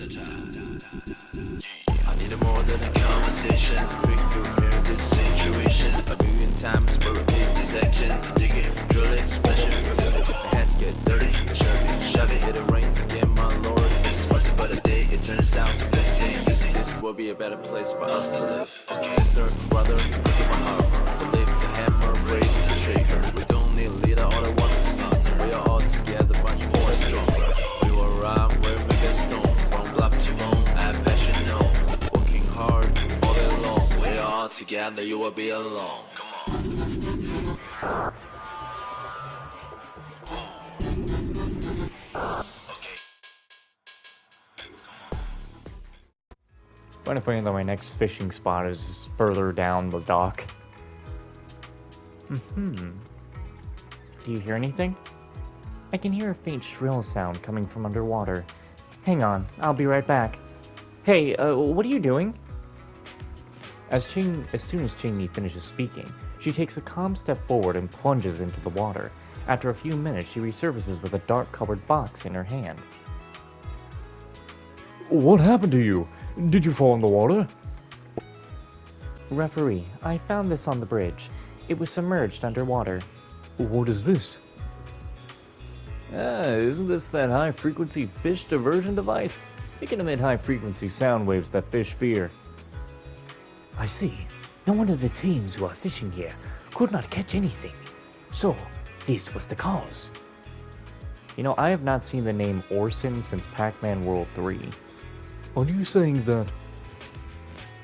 I need more than a conversation. Fix to mirror this situation. A million times for a big dissection. Dig it, drill it, smash it. My hands get dirty. Shove it, it rains again, my lord. This was but a day. It turns out so this thing. This will be a better place for us to live. Sister, brother, look at my heart. Believes the hammer, brave, the trigger. We don't need a leader, all I want is a partner. We are all together, much more stronger. We will rock, we're mega stone. From block to bone, I bet you know. Working hard, all day long. We are all together, you will be alone. Come on. When I find that my next fishing spot is further down the dock. Do you hear anything? I can hear a faint shrill sound coming from underwater. Hang on, I'll be right back. Hey, what are you doing? As soon as Chingy finishes speaking, she takes a calm step forward and plunges into the water. After a few minutes, she resurfaces with a dark-colored box in her hand. What happened to you? Did you fall in the water? Referee, I found this on the bridge. It was submerged underwater. What is this? Isn't this that high-frequency fish diversion device? It can emit high-frequency sound waves that fish fear. I see. No one of the teams who are fishing here could not catch anything. So, this was the cause. You know, I have not seen the name Orson since Pac-Man World 3. Are you saying that?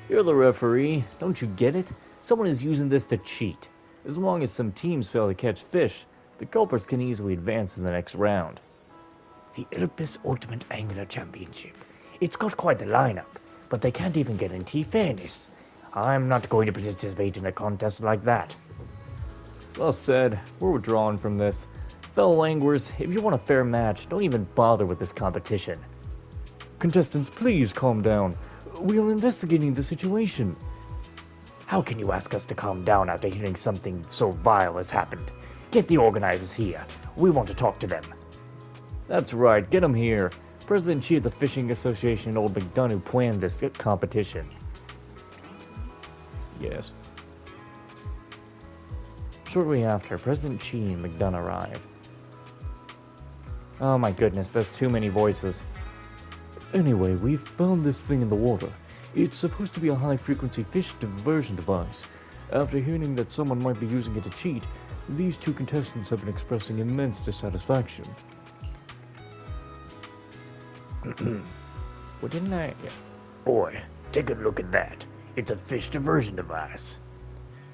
You're the referee. Don't you get it? Someone is using this to cheat. As long as some teams fail to catch fish, the culprits can easily advance in the next round. The Olympus Ultimate Angler Championship. It's got quite the lineup, but they can't even guarantee fairness. I'm not going to participate in a contest like that. Well said. We're withdrawing from this. Fellow anglers, if you want a fair match, don't even bother with this competition. Contestants, please calm down. We are investigating the situation. How can you ask us to calm down after hearing something so vile has happened? Get the organizers here. We want to talk to them. That's right, get them here. President Chi of the Fishing Association Old McDonough who planned this competition. Yes. Shortly after, President Chi and McDonough arrive. Oh my goodness, that's too many voices. Anyway, we found this thing in the water. It's supposed to be a high-frequency fish diversion device. After hearing that someone might be using it to cheat, these two contestants have been expressing immense dissatisfaction. Well, didn't I... Boy, take a look at that. It's a fish diversion device.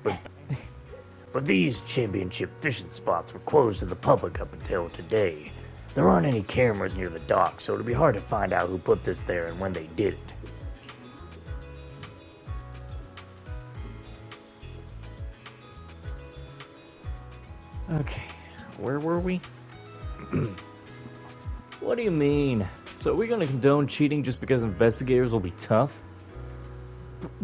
But these championship fishing spots were closed to the public up until today. There aren't any cameras near the dock, so it'll be hard to find out who put this there and when they did it. Okay, where were we? What do you mean? So are we gonna condone cheating just because investigators will be tough?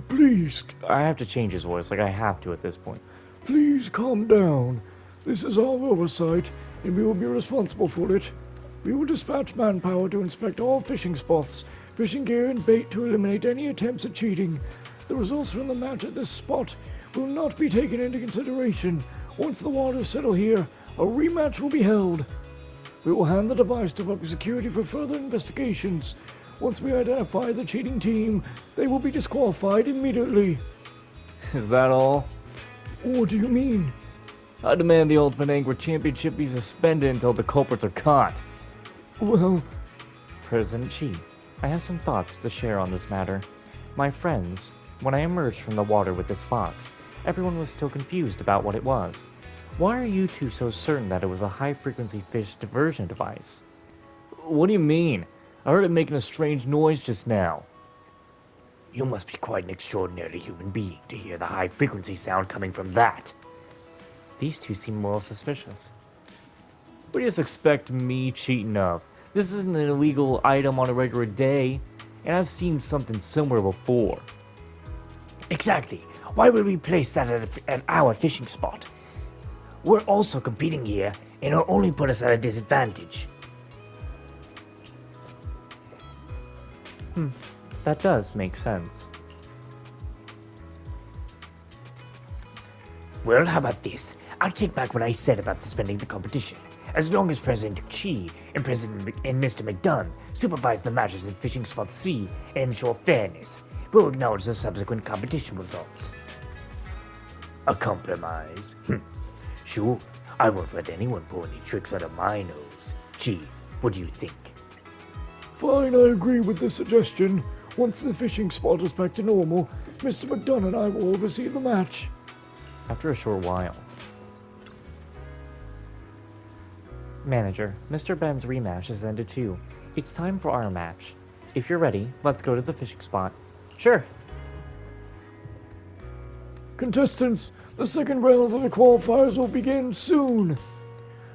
Please, I have to change his voice, like I have to at this point. Please calm down. This is our oversight, and we will be responsible for it. We will dispatch manpower to inspect all fishing spots, fishing gear and bait to eliminate any attempts at cheating. The results from the match at this spot will not be taken into consideration. Once the waters settle here, a rematch will be held. We will hand the device to public security for further investigations. Once we identify the cheating team, they will be disqualified immediately. Is that all? What do you mean? I demand the Ultimate Angler Championship be suspended until the culprits are caught. Well... President Chi, I have some thoughts to share on this matter. My friends, when I emerged from the water with this box, everyone was still confused about what it was. Why are you two so certain that it was a high-frequency fish diversion device? What do you mean? I heard it making a strange noise just now. You must be quite an extraordinary human being to hear the high-frequency sound coming from that. These two seem more suspicious. What do you expect me cheating of? This isn't an illegal item on a regular day, and I've seen something similar before. Exactly. Why would we place that at our fishing spot? We're also competing here, and it'll only put us at a disadvantage. That does make sense. Well, how about this? I'll take back what I said about suspending the competition. As long as President Chi and Mr. McDunn supervise the matches at Fishing Spot C and ensure fairness, we'll acknowledge the subsequent competition results. A compromise? Sure, I won't let anyone pull any tricks out of my nose. Chi, what do you think? Fine, I agree with this suggestion. Once the fishing spot is back to normal, Mr. McDonough and I will oversee the match. After a short while. Manager, Mr. Ben's rematch is ended too. It's time for our match. If you're ready, let's go to the fishing spot. Sure. Contestants, the second round of the qualifiers will begin soon.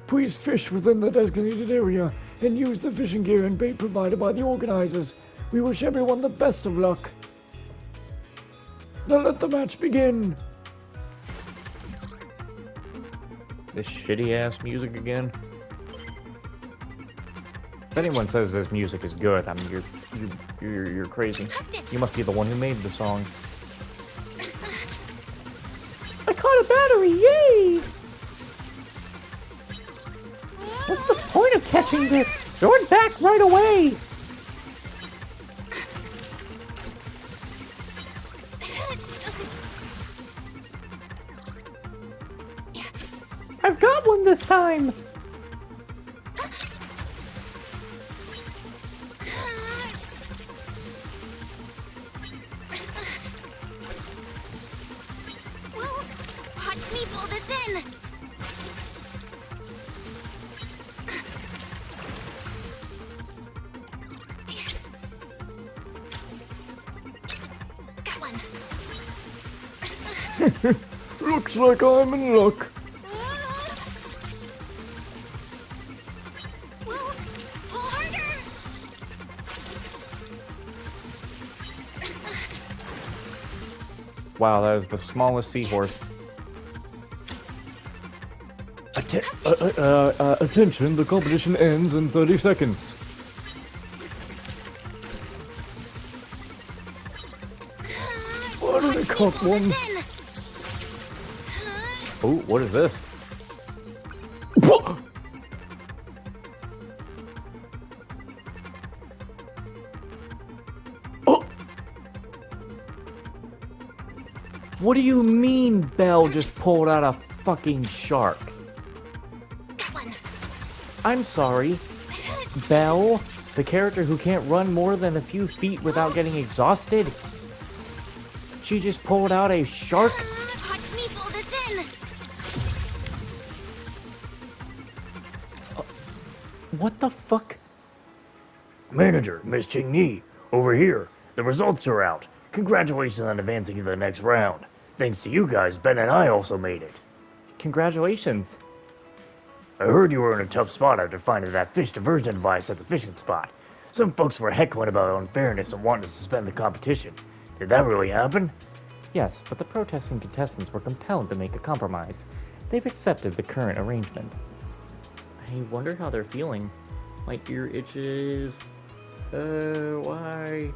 Please fish within the designated area and use the fishing gear and bait provided by the organizers. We wish everyone the best of luck. Now let the match begin. This shitty ass music again. If anyone says this music is good, I mean you're crazy. You must be the one who made the song. I caught a battery, yay! What's the point of catching this? Throw it back right away! I've got one this time! Watch me pull this in! Got one! Looks like I'm in luck. Pull harder! Wow, that is the smallest seahorse. Attention, the competition ends in 30 seconds. Why did I caught one? Oh, what is this? Oh! What do you mean Belle just pulled out a fucking shark? I'm sorry. Belle, the character who can't run more than a few feet without getting exhausted? She just pulled out a shark? Watch me pull this in! What the fuck? Manager, Miss Ching-Yi, over here. The results are out. Congratulations on advancing to the next round. Thanks to you guys, Ben and I also made it. Congratulations. I heard you were in a tough spot after finding that fish diversion device at the fishing spot. Some folks were heckling about unfairness and wanting to suspend the competition. Did that really happen? Yes, but the protesting contestants were compelled to make a compromise. They've accepted the current arrangement. I wonder how they're feeling. My ear itches. Why?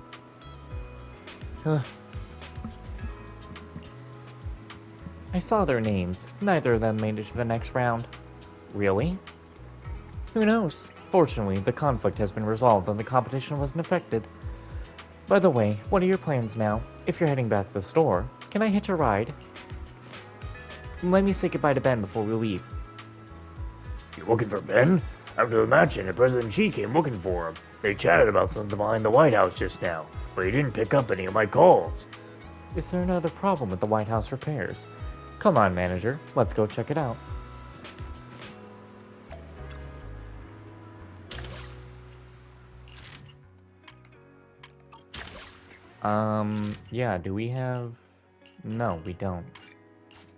I saw their names. Neither of them made it to the next round. Really? Who knows? Fortunately, the conflict has been resolved and the competition wasn't affected. By the way, what are your plans now? If you're heading back to the store, can I hitch a ride? Let me say goodbye to Ben before we leave. You looking for Ben? After the match ended, President Xi came looking for him. They chatted about something behind the White House just now, but he didn't pick up any of my calls. Is there another problem with the White House repairs? Come on, manager. Let's go check it out. Yeah, do we have... No, we don't.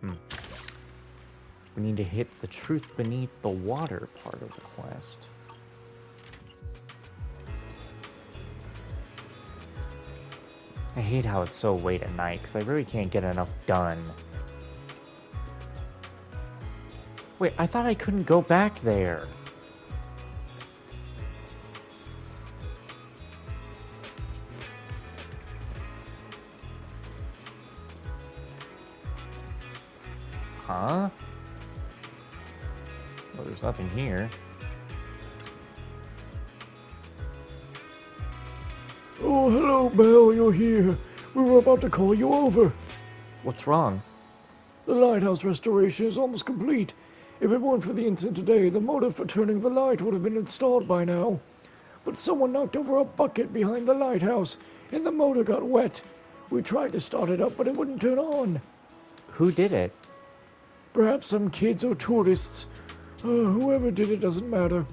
We need to hit the truth beneath the water part of the quest. I hate how it's so late at night, because I really can't get enough done. Wait, I thought I couldn't go back there. Huh? Well, there's nothing here. Oh, hello, Belle, you're here. We were about to call you over. What's wrong? The lighthouse restoration is almost complete. If it weren't for the incident today, the motor for turning the light would have been installed by now. But someone knocked over a bucket behind the lighthouse, and the motor got wet. We tried to start it up, but it wouldn't turn on. Who did it? Perhaps some kids or tourists. Whoever did it doesn't matter.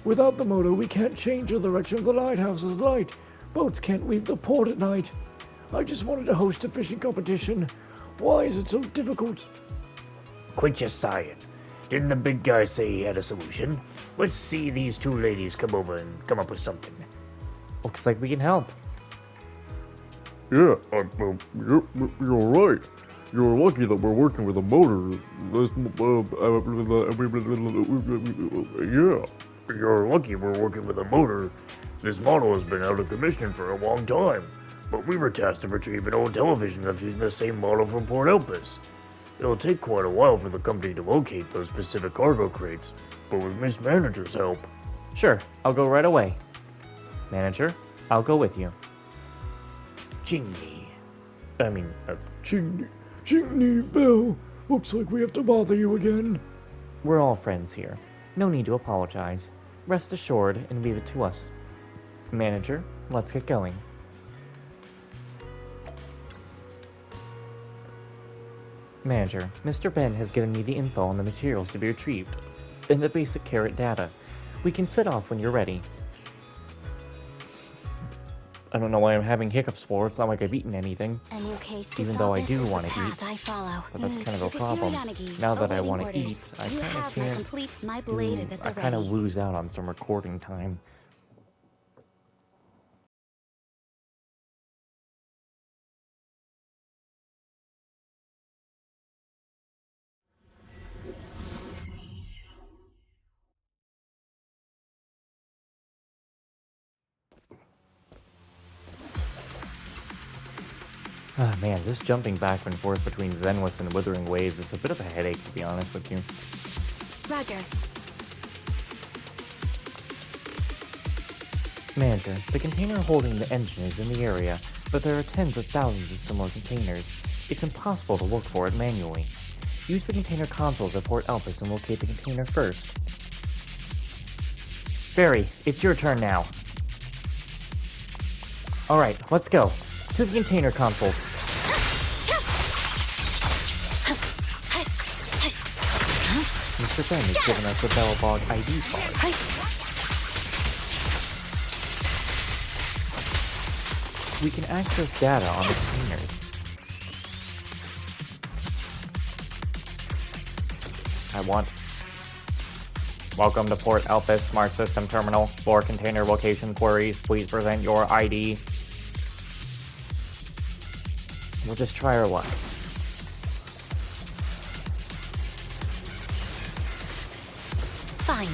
Without the motor, we can't change the direction of the lighthouse's light. Boats can't leave the port at night. I just wanted to host a fishing competition. Why is it so difficult? Quit your sighing. Didn't the big guy say he had a solution? Let's see these two ladies come over and come up with something. Looks like we can help. Yeah, you're right. You're lucky that we're working with a motor. Yeah. You're lucky we're working with a motor. This model has been out of commission for a long time, but we were tasked to retrieve an old television that's using the same model from Port Elpis. It'll take quite a while for the company to locate those specific cargo crates, but with Miss Manager's help... Sure, I'll go right away. Manager, I'll go with you. Chingni. Chingni, Belle. Looks like we have to bother you again. We're all friends here. No need to apologize. Rest assured and leave it to us. Manager, let's get going. Manager, Mr. Ben has given me the info on the materials to be retrieved, and the basic carrot data. We can set off when you're ready. I don't know why I'm having hiccups for. It's not like I've eaten anything. A new case to Even solve. though I This do is the want to path eat. I follow. But that's kind of a Look at you, problem. Yanagi. Now that I Awaiting want to orders. eat, I You kind of have my can't. complete. My blade is at the I kind of ready. lose out on some recording time. Ah man, this jumping back and forth between Zenless and Withering Waves is a bit of a headache, to be honest with you. Roger. Manager, the container holding the engine is in the area, but there are tens of thousands of similar containers. It's impossible to look for it manually. Use the container consoles at Port Elpis and locate the container first. Barry, it's your turn now. Alright, let's go. To the container consoles. Mr. Ben has given us a Bellbog ID card. We can access data on the containers. Welcome to Port Elpis Smart System Terminal. For container location queries, please present your ID. We'll just try our luck. Fine.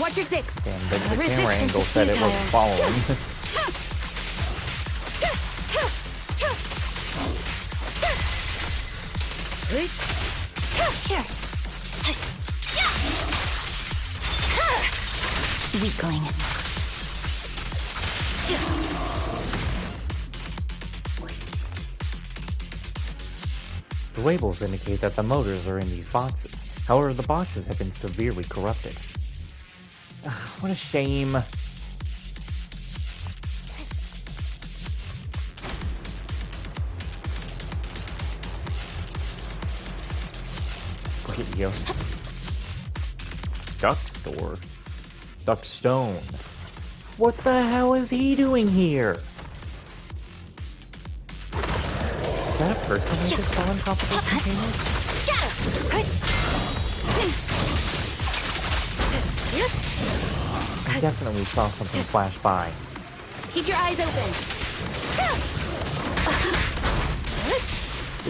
Watch your six. Damn, the camera Resistance angle is said it wasn't futile. following. Sure. Weakling. The labels indicate that the motors are in these boxes. However, the boxes have been severely corrupted. What a shame. Great Dios. Duck store? Duck stone. What the hell is he doing here? Is that a person I just saw on top of those containers? I definitely saw something flash by. Keep your eyes open.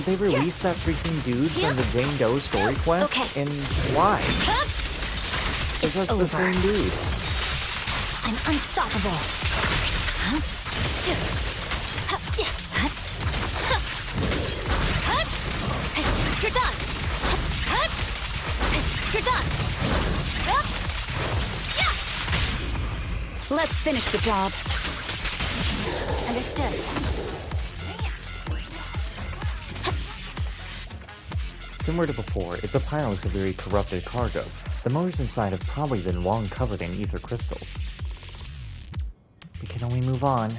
Did they release that freaking dude from the Jane Doe story quest? Okay. And why? It's Because over. the same dude. I'm unstoppable. You're done. You're done. Let's finish the job. Understood. Similar to before, it's a pile of severely corrupted cargo. The motors inside have probably been long covered in ether crystals. We can only move on.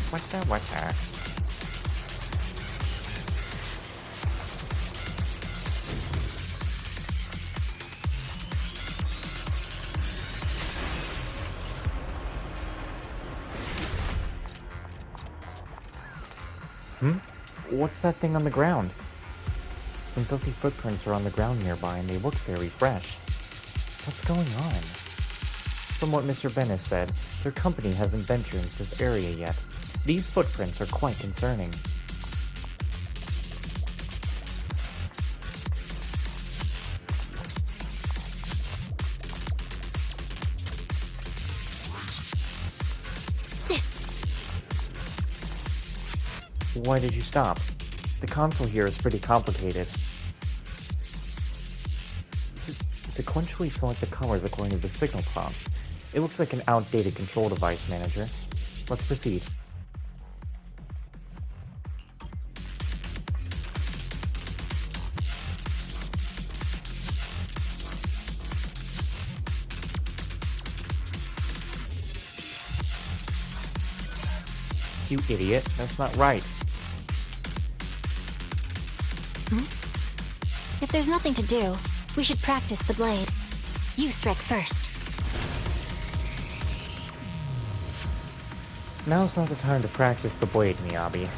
What's that? What's that thing on the ground? Some filthy footprints are on the ground nearby and they look very fresh. What's going on? From what Mr. Bennis said, their company hasn't ventured into this area yet. These footprints are quite concerning. Why did you stop? The console here is pretty complicated. Sequentially select the colors according to the signal prompts. It looks like an outdated control device, Manager. Let's proceed. You idiot, that's not right. If there's nothing to do, we should practice the blade. You strike first. Now's not the time to practice the blade, Miyabi.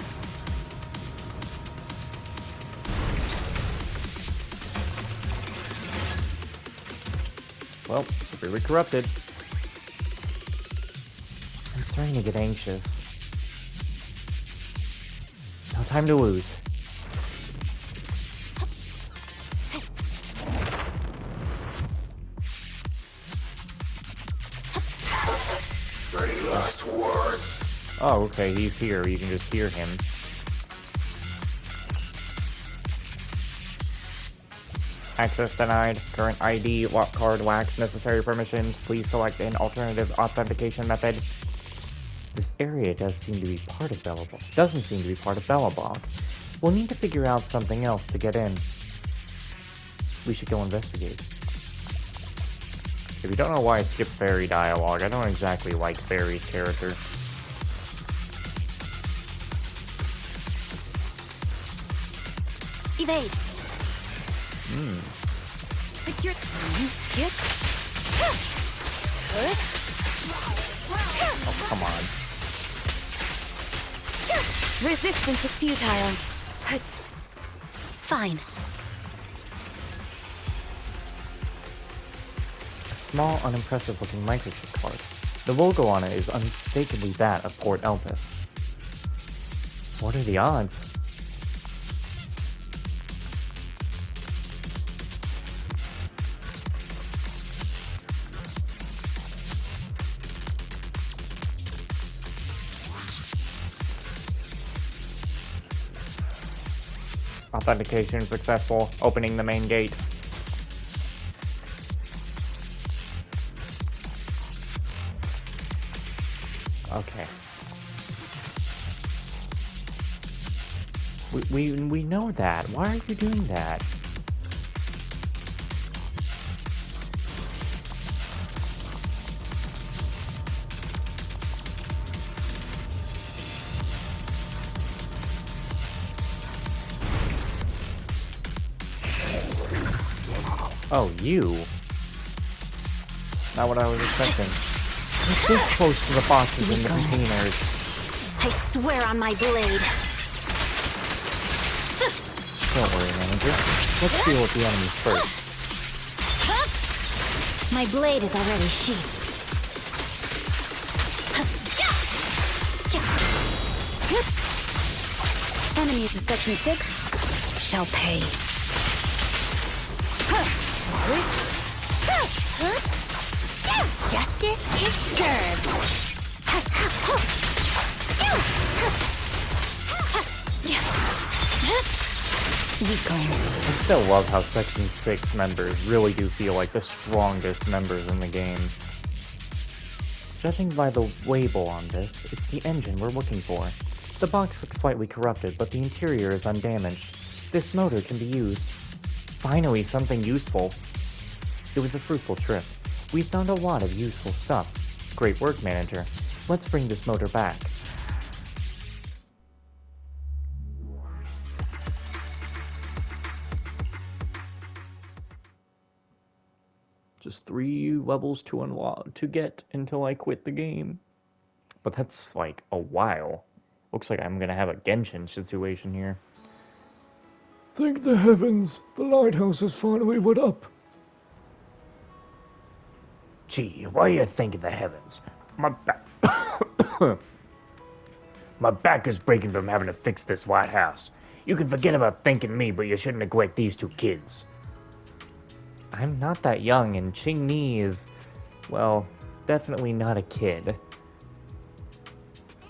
Well, severely corrupted. I'm starting to get anxious. No time to lose. Any last words? Oh, okay, he's here. You can just hear him. Access denied. Current ID, lock card wax. Necessary permissions. Please select an alternative authentication method. This area doesn't seem to be part of Belobog. We'll need to figure out something else to get in. We should go investigate. If you don't know why I skipped Fairy dialogue, I don't exactly like Fairy's character. Evade. Secure. Oh, come on. Resistance is futile. Fine. A small, unimpressive-looking microchip card. The logo on it is unmistakably that of Port Elpis. What are the odds? Authentication successful. Opening the main gate. Okay. We know that. Why are you doing that? Oh, you? Not what I was expecting. You're this close to the boxes and the containers. I swear on my blade. Don't worry, manager. Let's deal with the enemies first. My blade is already sheathed. Enemies of Section 6 shall pay. Justice is served. Weakling. I still love how Section 6 members really do feel like the strongest members in the game. Judging by the label on this, it's the engine we're looking for. The box looks slightly corrupted, but the interior is undamaged. This motor can be used. Finally, something useful. It was a fruitful trip. We found a lot of useful stuff. Great work, manager. Let's bring this motor back. Just 3 levels to unlock to get until I quit the game. But that's like a while. Looks like I'm gonna have a Genshin situation here. Thank the heavens, the lighthouse has finally lit up. Gee, why you thanking the heavens? My back... My back is breaking from having to fix this lighthouse. You can forget about thanking me, but you shouldn't neglect these 2 kids. I'm not that young, and Qingni is, well, definitely not a kid.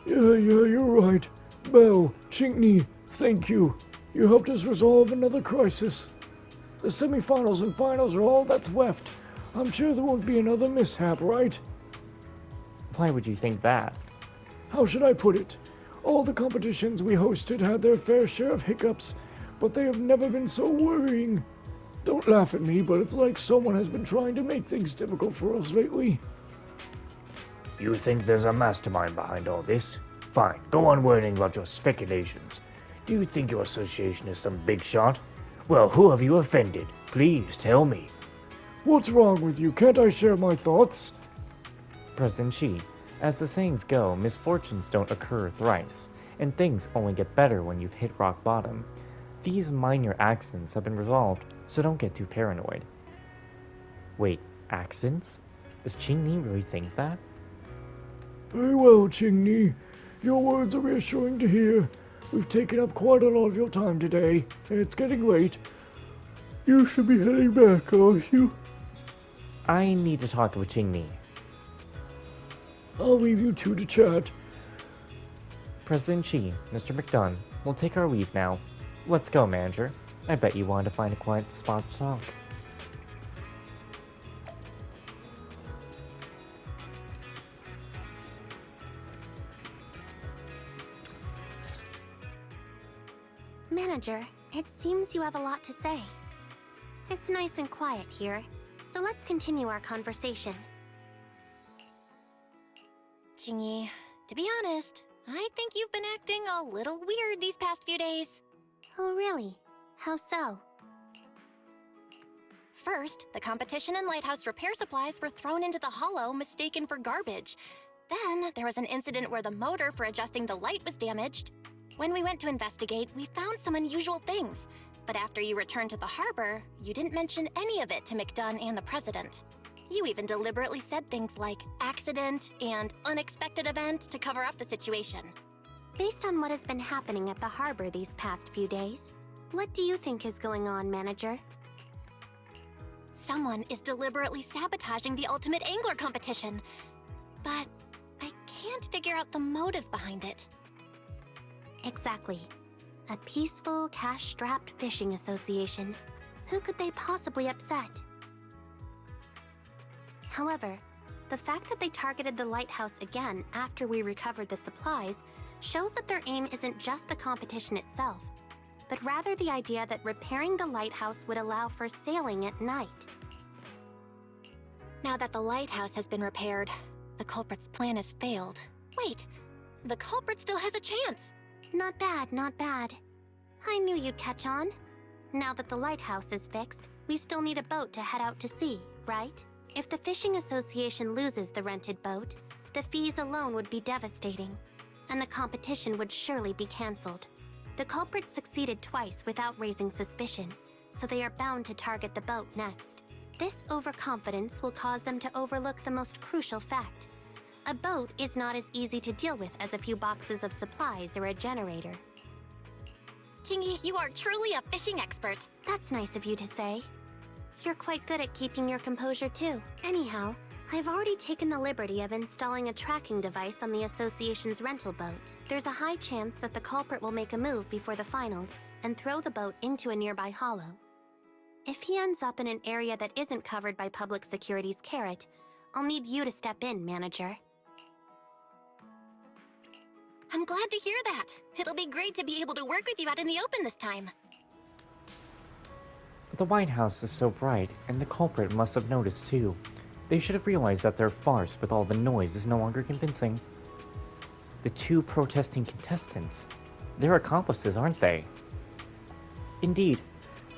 Yeah, you're right. Belle, Chinkney, thank you. You helped us resolve another crisis. The semifinals and finals are all that's left. I'm sure there won't be another mishap, right? Why would you think that? How should I put it? All the competitions we hosted had their fair share of hiccups, but they have never been so worrying. Don't laugh at me, but it's like someone has been trying to make things difficult for us lately. You think there's a mastermind behind all this? Fine, go on worrying about your speculations. Do you think your association is some big shot? Well, who have you offended? Please tell me. What's wrong with you? Can't I share my thoughts? President Xi, as the sayings go, misfortunes don't occur thrice, and things only get better when you've hit rock bottom. These minor accidents have been resolved, so don't get too paranoid. Wait, accidents? Does Qingni really think that? Very well, Qingni. Your words are reassuring to hear. We've taken up quite a lot of your time today, and it's getting late. You should be heading back, aren't you? I need to talk with Qingni. I'll leave you 2 to chat. President Xi, Mr. McDunn, we'll take our leave now. Let's go, manager. I bet you wanted to find a quiet spot to talk. Manager, it seems you have a lot to say. It's nice and quiet here, so let's continue our conversation. Jingyi, to be honest, I think you've been acting a little weird these past few days. Oh, really? How so? First, the competition and lighthouse repair supplies were thrown into the hollow, mistaken for garbage. Then, there was an incident where the motor for adjusting the light was damaged. When we went to investigate, we found some unusual things. But after you returned to the harbor, you didn't mention any of it to McDunn and the president. You even deliberately said things like accident and unexpected event to cover up the situation. Based on what has been happening at the harbor these past few days, what do you think is going on, Manager? Someone is deliberately sabotaging the Ultimate Angler competition. But I can't figure out the motive behind it. Exactly. A peaceful, cash-strapped fishing association. Who could they possibly upset? However, the fact that they targeted the lighthouse again after we recovered the supplies shows that their aim isn't just the competition itself, but rather the idea that repairing the lighthouse would allow for sailing at night. Now that the lighthouse has been repaired, the culprit's plan has failed. Wait, the culprit still has a chance! Not bad, not bad. I knew you'd catch on. Now that the lighthouse is fixed, we still need a boat to head out to sea, right? If the fishing association loses the rented boat, the fees alone would be devastating, and the competition would surely be cancelled. The culprit succeeded twice without raising suspicion, so they are bound to target the boat next. This overconfidence will cause them to overlook the most crucial fact. A boat is not as easy to deal with as a few boxes of supplies or a generator. Chingy, you are truly a fishing expert. That's nice of you to say. You're quite good at keeping your composure too. Anyhow, I've already taken the liberty of installing a tracking device on the association's rental boat. There's a high chance that the culprit will make a move before the finals and throw the boat into a nearby hollow. If he ends up in an area that isn't covered by public security's carrot, I'll need you to step in, manager. I'm glad to hear that. It'll be great to be able to work with you out in the open this time. The White House is so bright, and the culprit must have noticed too. They should have realized that their farce with all the noise is no longer convincing. The two protesting contestants, they're accomplices, aren't they? Indeed,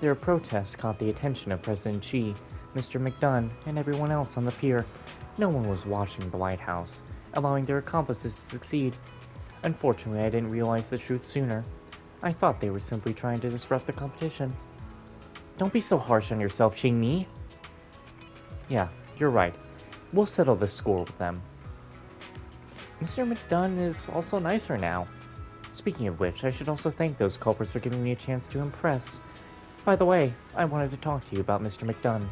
their protests caught the attention of President Xi, Mr. McDunn, and everyone else on the pier. No one was watching the White House, allowing their accomplices to succeed. Unfortunately, I didn't realize the truth sooner. I thought they were simply trying to disrupt the competition. Don't be so harsh on yourself, Qingmi. Yeah, you're right. We'll settle this score with them. Mr. McDunn is also nicer now. Speaking of which, I should also thank those culprits for giving me a chance to impress. By the way, I wanted to talk to you about Mr. McDunn.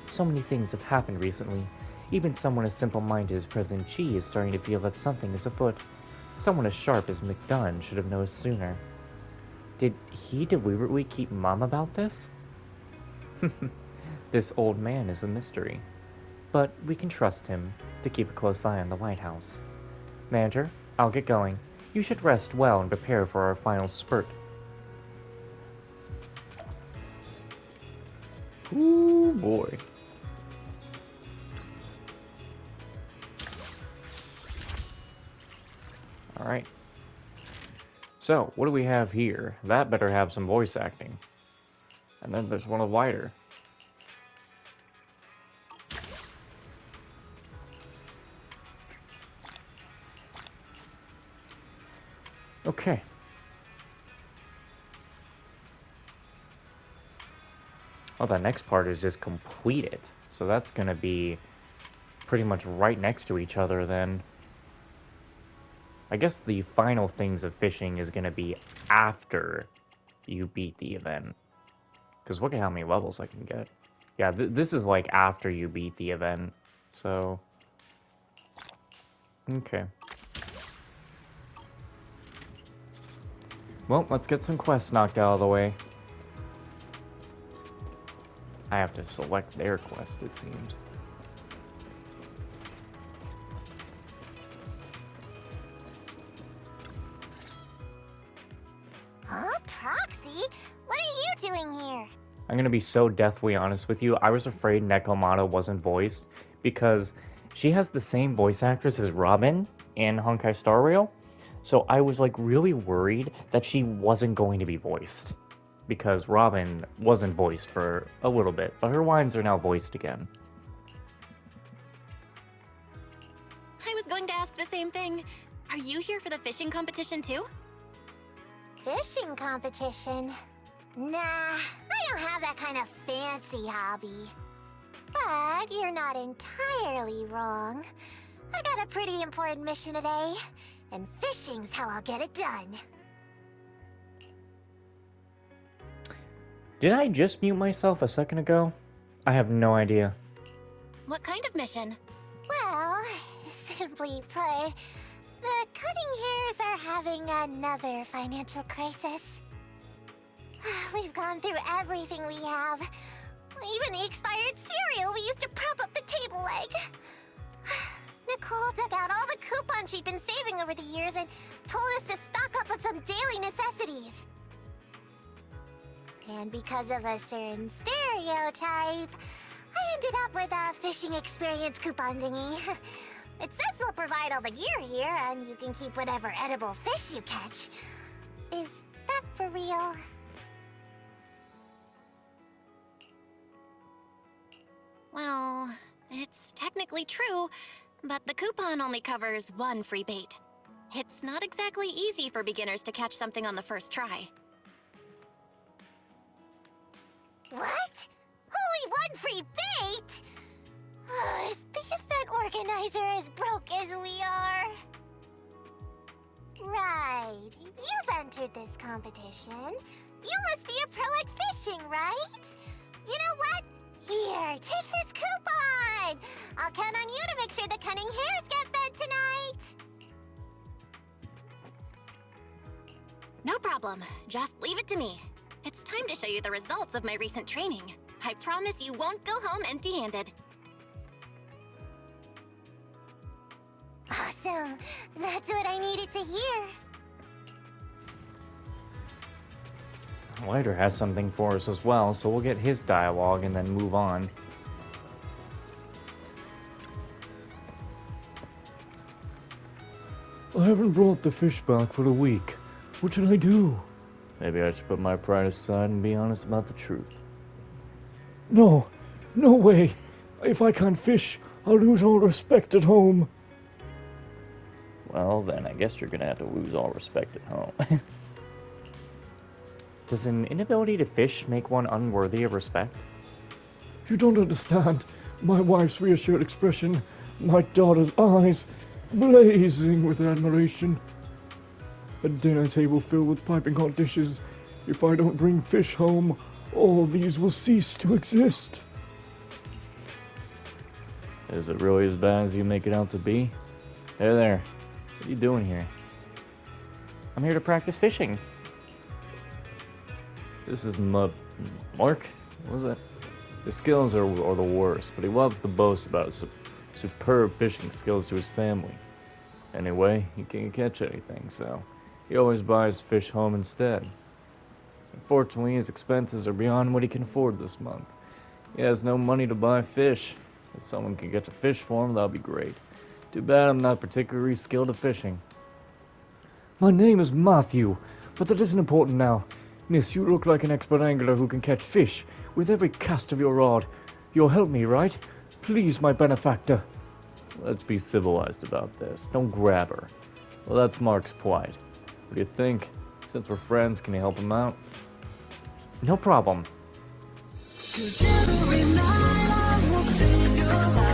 So many things have happened recently. Even someone as simple-minded as President Xi is starting to feel that something is afoot. Someone as sharp as McDunn should have noticed sooner. Did he deliberately keep mum about this? This old man is a mystery. But we can trust him to keep a close eye on the White House. Manager, I'll get going. You should rest well and prepare for our final spurt. Ooh boy. Alright. So, what do we have here? That better have some voice acting. And then there's one of wider. Okay. Well, that next part is just complete it. So that's gonna be pretty much right next to each other then. I guess the final things of fishing is gonna be after you beat the event. Because look at how many levels I can get. Yeah, this is like after you beat the event. So, okay. Well, let's get some quests knocked out of the way. I have to select their quest, it seems. Huh, Proxy? What are you doing here? I'm gonna be so deathly honest with you. I was afraid Nekomata wasn't voiced because she has the same voice actress as Robin in Honkai Star Rail. So I was like really worried that she wasn't going to be voiced because Robin wasn't voiced for a little bit, but her lines are now voiced again. I was going to ask the same thing. Are you here for the fishing competition too? Fishing competition? Nah, I don't have that kind of fancy hobby. But you're not entirely wrong. I got a pretty important mission today, and fishing's how I'll get it done. Did I just mute myself a second ago? I have no idea. What kind of mission? Well, simply put, the Cutting Hairs are having another financial crisis. We've gone through everything we have. Even the expired cereal we used to prop up the table leg. Nicole dug out all the coupons she'd been saving over the years and told us to stock up on some daily necessities. And because of a certain stereotype, I ended up with a fishing experience coupon thingy. It says they'll provide all the gear here, and you can keep whatever edible fish you catch. Is that for real? Well, it's technically true, but the coupon only covers one free bait. It's not exactly easy for beginners to catch something on the first try. What? Only one free bait? Is the event organizer as broke as we are? Right. You've entered this competition. You must be a pro at fishing, right? You know what? Here, take this coupon! I'll count on you to make sure the cunning hares get fed tonight! No problem. Just leave it to me. It's time to show you the results of my recent training. I promise you won't go home empty-handed. Awesome. That's what I needed to hear. Lighter has something for us as well, so we'll get his dialogue and then move on. I haven't brought the fish back for a week. What should I do? Maybe I should put my pride aside and be honest about the truth. No, no way. If I can't fish, I'll lose all respect at home. Well, then I guess you're gonna have to lose all respect at home. Does an inability to fish make one unworthy of respect? You don't understand. My wife's reassured expression, my daughter's eyes blazing with admiration. A dinner table filled with piping hot dishes. If I don't bring fish home, all these will cease to exist. Is it really as bad as you make it out to be? Hey there. What are you doing here? I'm here to practice fishing. This is Mark? What was it? His skills are the worst, but he loves to boast about his superb fishing skills to his family. Anyway, he can't catch anything, so he always buys fish home instead. Unfortunately, his expenses are beyond what he can afford this month. He has no money to buy fish. If someone can get a fish for him, that'll be great. Too bad I'm not particularly skilled at fishing. My name is Matthew, but that isn't important now. Miss, you look like an expert angler who can catch fish with every cast of your rod. You'll help me, right? Please, my benefactor. Let's be civilized about this. Don't grab her. Well, that's Mark's plight. What do you think? Since we're friends, can you help him out? No problem. 'Cause every night I will sing your life.